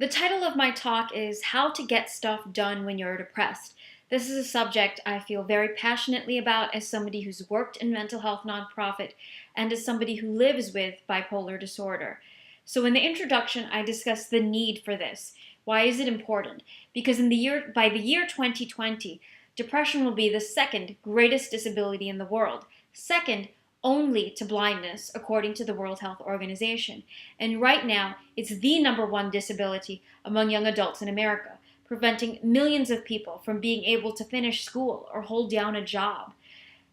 The title of my talk is How to Get Stuff Done When You're Depressed. This is a subject I feel very passionately about as somebody who's worked in mental health nonprofit and as somebody who lives with bipolar disorder. So in the introduction, I discuss the need for this. Why is it important? Because by the year 2020, depression will be the second greatest disability in the world. Second only to blindness, according to the World Health Organization. And right now, it's the number one disability among young adults in America, preventing millions of people from being able to finish school or hold down a job.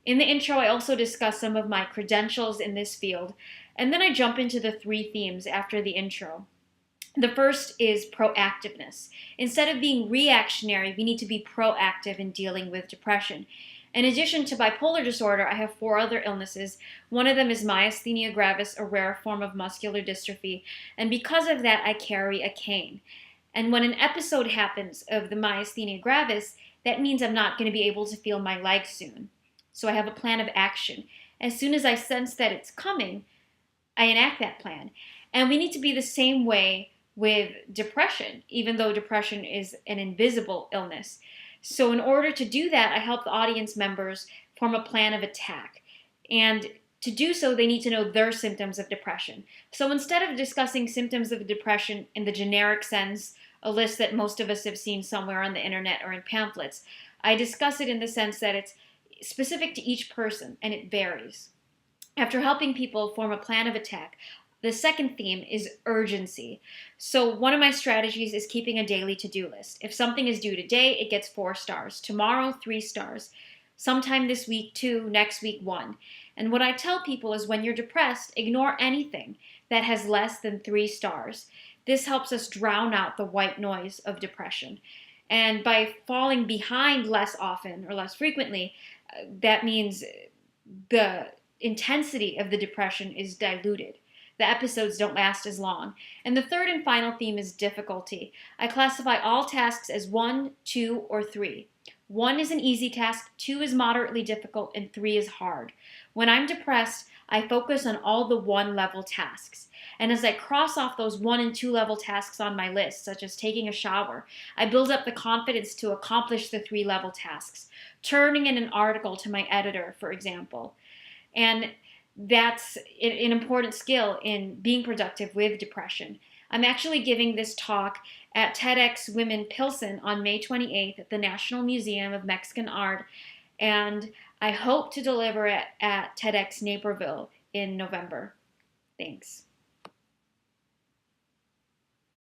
In the intro, I also discuss some of my credentials in this field, and then I jump into the three themes after the intro. The first is proactiveness. Instead of being reactionary, we need to be proactive in dealing with depression. In addition to bipolar disorder, I have 4 other illnesses. One of them is myasthenia gravis, a rare form of muscular dystrophy, and because of that, I carry a cane. And when an episode happens of the myasthenia gravis, that means I'm not going to be able to feel my legs soon. So I have a plan of action. As soon as I sense that it's coming, I enact that plan. And we need to be the same way with depression, even though depression is an invisible illness. So in order to do that, I help the audience members form a plan of attack. And to do so, they need to know their symptoms of depression. So instead of discussing symptoms of depression in the generic sense, a list that most of us have seen somewhere on the internet or in pamphlets, I discuss it in the sense that it's specific to each person and it varies. After helping people form a plan of attack, the second theme is urgency. So one of my strategies is keeping a daily to-do list. If something is due today, it gets 4 stars. Tomorrow, 3 stars. Sometime this week, 2. Next week, 1. And what I tell people is when you're depressed, ignore anything that has less than 3 stars. This helps us drown out the white noise of depression. And by falling behind less often or less frequently, that means the intensity of the depression is diluted. The episodes don't last as long. And the third and final theme is difficulty. I classify all tasks as 1, 2, or 3. 1 is an easy task, 2 is moderately difficult, and 3 is hard. When I'm depressed, I focus on all the 1-level tasks. And as I cross off those 1 and 2-level tasks on my list, such as taking a shower, I build up the confidence to accomplish the 3-level tasks, turning in an article to my editor, for example. And that's an important skill in being productive with depression. I'm actually giving this talk at TEDx Women Pilsen on May 28th at the National Museum of Mexican Art, and I hope to deliver it at TEDxNaperville in November. Thanks.